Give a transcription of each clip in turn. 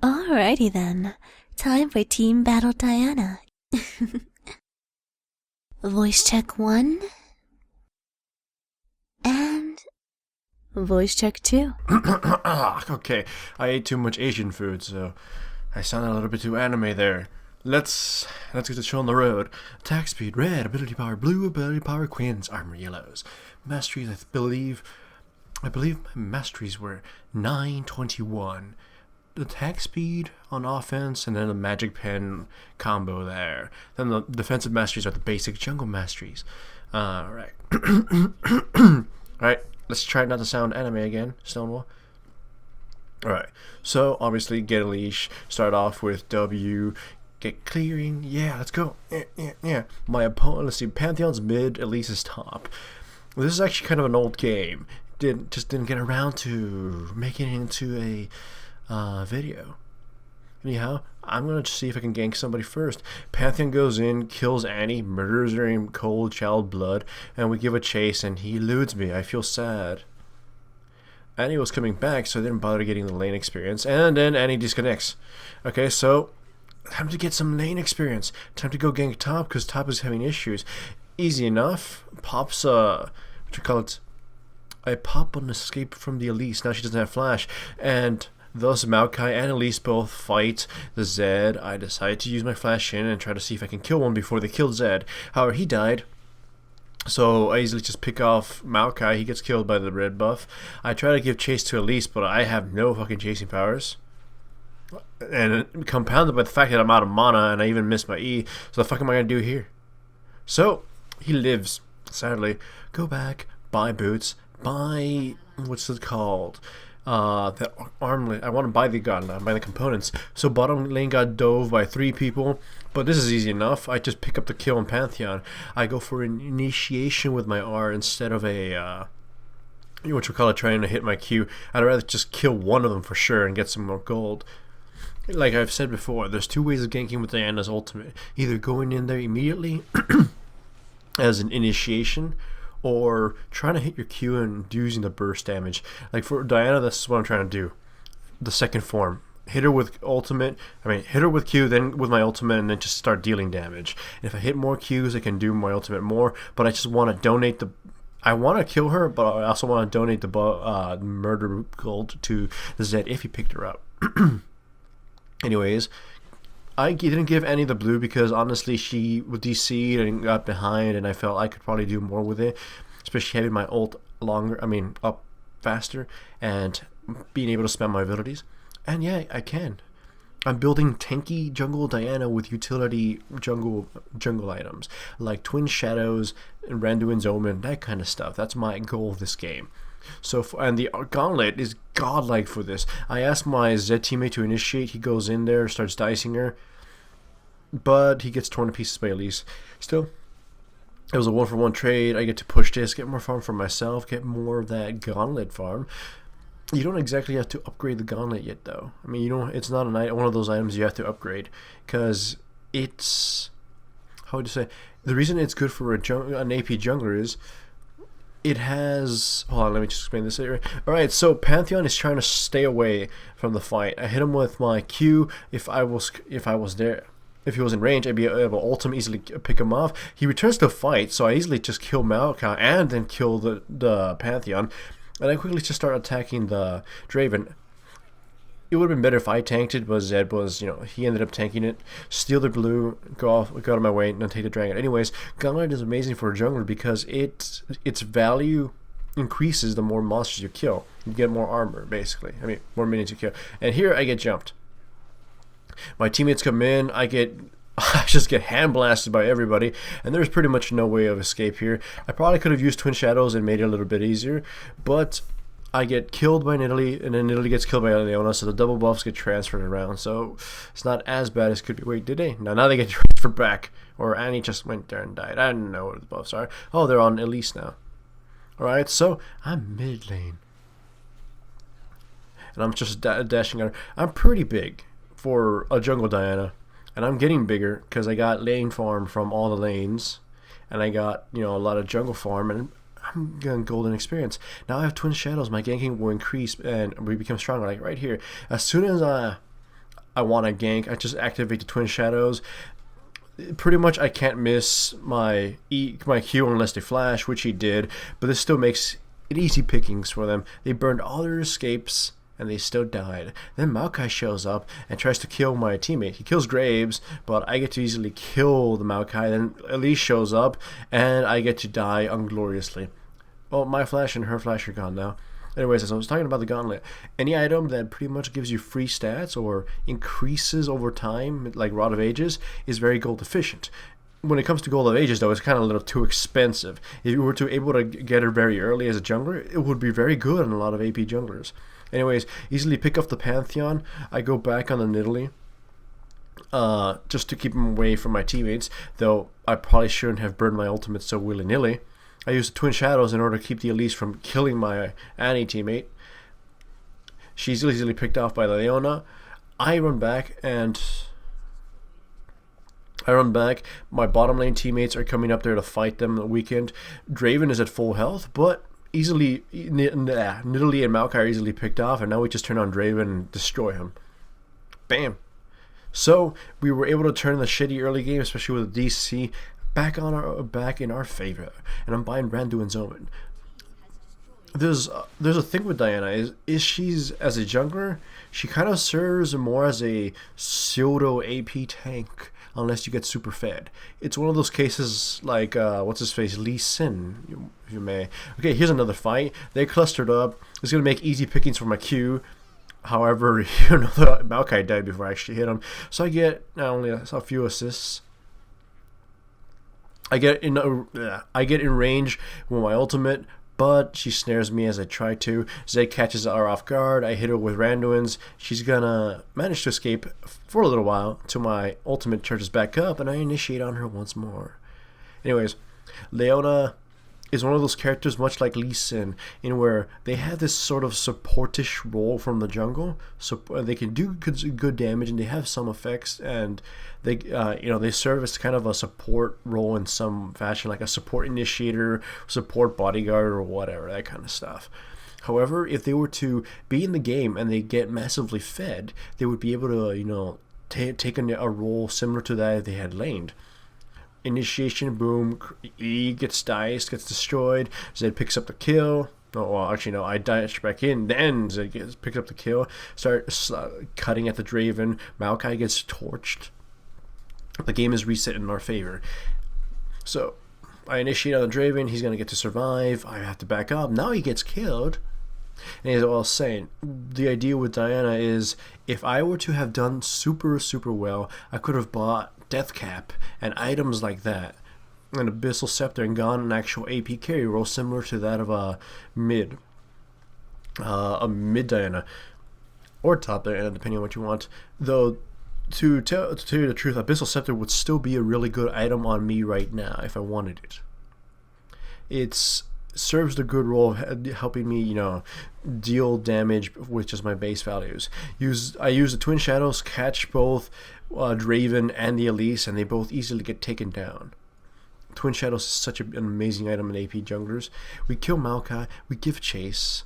Alrighty then. Time for Team Battle Diana. Voice check 1. And voice check 2. Okay, I ate too much Asian food, so I sounded a little bit too anime there. Let's get the show on the road. Attack speed red, ability power blue, ability power queens, armor yellows. Masteries, I believe my masteries were 921. Attack speed on offense, and then the magic pen combo there. Then the defensive masteries are the basic jungle masteries. Alright. Alright, let's try not to sound anime again, Stonewall. Alright, so obviously get a leash, start off with W, get clearing, yeah, let's go, yeah. My opponent, let's see, Pantheon's mid, Elise is top. This is actually kind of an old game. Didn't get around to making it into a video. Anyhow, I'm gonna see if I can gank somebody first. Pantheon goes in, kills Annie, murders her in cold child blood, and we give a chase, and he eludes me. I feel sad. Annie was coming back, so I didn't bother getting the lane experience, and then Annie disconnects. Okay, so time to get some lane experience. Time to go gank top, because top is having issues. Easy enough. Pops what you call it? I pop an escape from the Elise. Now she doesn't have flash, and thus Maokai and Elise both fight the Zed. I decide to use my flash in and try to see if I can kill one before they kill Zed. However, he died, so I easily just pick off Maokai. He gets killed by the red buff. I try to give chase to Elise, but I have no fucking chasing powers. And compounded by the fact that I'm out of mana and I even missed my E, so the fuck am I gonna do here? So he lives, sadly. Go back, buy boots, buy what's it called? The armlet. I want to buy the gun, buy the components. So bottom lane got dove by 3 people, but this is easy enough. I just pick up the kill on Pantheon. I go for an initiation with my R instead of a what you call it, trying to hit my Q. I'd rather just kill one of them for sure and get some more gold. Like I've said before, there's 2 ways of ganking with Diana's ultimate. Either going in there immediately as an initiation, or trying to hit your Q and using the burst damage. Like for Diana, this is what I'm trying to do. The second form. Hit her with ultimate. Hit her with Q, then with my ultimate, and then just start dealing damage. And if I hit more Qs, I can do my ultimate more. But I just want to donate the... I want to kill her, but I also want to donate the murder gold to the Zed if he picked her up. Anyways, I didn't give Annie the blue because honestly she was DC'd and got behind, and I felt I could probably do more with it, especially having my ult up faster and being able to spam my abilities. And yeah, I can. I'm building tanky jungle Diana with utility jungle items like Twin Shadows and Randuin's Omen, that kind of stuff. That's my goal of this game. So, and the gauntlet is godlike for this. I asked my Zed teammate to initiate. He goes in there, starts dicing her, but he gets torn to pieces by Elise. Still, it was a 1-for-1 trade. I get to push this, get more farm for myself, get more of that gauntlet farm. You don't exactly have to upgrade the gauntlet yet, though. I mean, you know, it's not one of those items you have to upgrade, because it's, how would you say, the reason it's good for an AP jungler is it has... Hold on, let me just explain this here. Alright, so Pantheon is trying to stay away from the fight. I hit him with my Q. If I was there, if he was in range, I'd be able to ult him, easily pick him off. He returns to fight, so I easily just kill Maokai and then kill the Pantheon. And I quickly just start attacking the Draven. It would have been better if I tanked it, but Zed was, he ended up tanking it. Steal the blue, go out of my way, and then take the dragon. Anyways, Gauntlet is amazing for a jungler because its value increases the more monsters you kill. You get more armor, basically. More minions you kill. And here I get jumped. My teammates come in, I just get hand blasted by everybody, and there's pretty much no way of escape here. I probably could have used Twin Shadows and made it a little bit easier, but I get killed by Nidalee, and then Nidalee gets killed by Leona, so the double buffs get transferred around, so it's not as bad as it could be. Wait, did they? No, now they get transferred back, or Annie just went there and died. I don't know what the buffs are. Oh, they're on Elise now. Alright, so I'm mid lane, and I'm just dashing out. I'm pretty big for a jungle Diana, and I'm getting bigger because I got lane farm from all the lanes, and I got a lot of jungle farm, and I'm getting golden experience. Now I have Twin Shadows. My ganking will increase and we become stronger. Like right here, as soon as I want to gank, I just activate the Twin Shadows. Pretty much I can't miss my Q unless they flash, which he did, but this still makes it easy pickings for them. They burned all their escapes and they still died. Then Maokai shows up and tries to kill my teammate. He kills Graves, but I get to easily kill the Maokai. Then Elise shows up and I get to die ungloriously. Well, my flash and her flash are gone now. Anyways, as I was talking about the gauntlet, any item that pretty much gives you free stats or increases over time, like Rod of Ages, is very gold efficient. When it comes to Gold of Ages, though, it's kind of a little too expensive. If you were to able to get her very early as a jungler, it would be very good on a lot of AP junglers. Anyways, easily pick up the Pantheon. I go back on the Nidalee, just to keep him away from my teammates, though I probably shouldn't have burned my ultimate so willy-nilly. I use the Twin Shadows in order to keep the Elise from killing my Annie teammate. She's easily picked off by Leona. I run back. My bottom lane teammates are coming up there to fight them the weekend. Draven is at full health, but easily Nidalee and Maokai are easily picked off, and now we just turn on Draven and destroy him. Bam. So we were able to turn the shitty early game, especially with the DC, back in our favor, and I'm buying Randuin's Omen. There's a thing with Diana is she's, as a jungler, she kind of serves more as a pseudo AP tank unless you get super fed. It's one of those cases like what's his face, Lee Sin, if you may. Okay, here's another fight. They clustered up. It's gonna make easy pickings for my Q. However, the Maokai died before I actually hit him, so I get only a few assists. I get in range with my ultimate, but she snares me as I try to. Zay catches her off guard. I hit her with Randuin's. She's gonna manage to escape for a little while till my ultimate charges back up, and I initiate on her once more. Anyways, Leona is one of those characters much like Lee Sin, in where they have this sort of supportish role from the jungle, so they can do good damage and they have some effects, and they serve as kind of a support role in some fashion, like a support initiator, support bodyguard, or whatever, that kind of stuff. However, if they were to be in the game and they get massively fed, they would be able to take a role similar to that if they had laned. Initiation, boom, E gets diced, gets destroyed, Zed picks up the kill. Oh, well, actually, no, I dash back in, then Zed picks up the kill, start cutting at the Draven, Maokai gets torched. The game is reset in our favor. So, I initiate on the Draven, he's going to get to survive, I have to back up, now he gets killed. And as I was saying, the idea with Diana is, if I were to have done super, super well, I could have bought Death Cap and items like that, an Abyssal Scepter, and gone an actual AP carry role similar to that of a mid Diana, or top Diana, depending on what you want. Though, to tell you the truth, Abyssal Scepter would still be a really good item on me right now if I wanted it. It serves the good role of helping me, deal damage with just my base values. I use the Twin Shadows, catch both Draven and the Elise, and they both easily get taken down. Twin Shadows is such an amazing item in AP junglers. We kill Maokai, we give chase.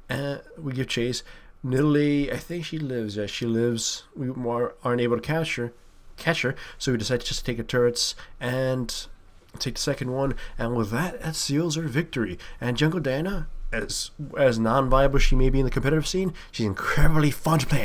Nidalee, I think she lives. Yeah, she lives. We aren't able to catch her, so we decide to just take the turrets and take the second one, and with that seals our victory. And Jungle Diana, as non-viable she may be in the competitive scene, she's incredibly fun to play.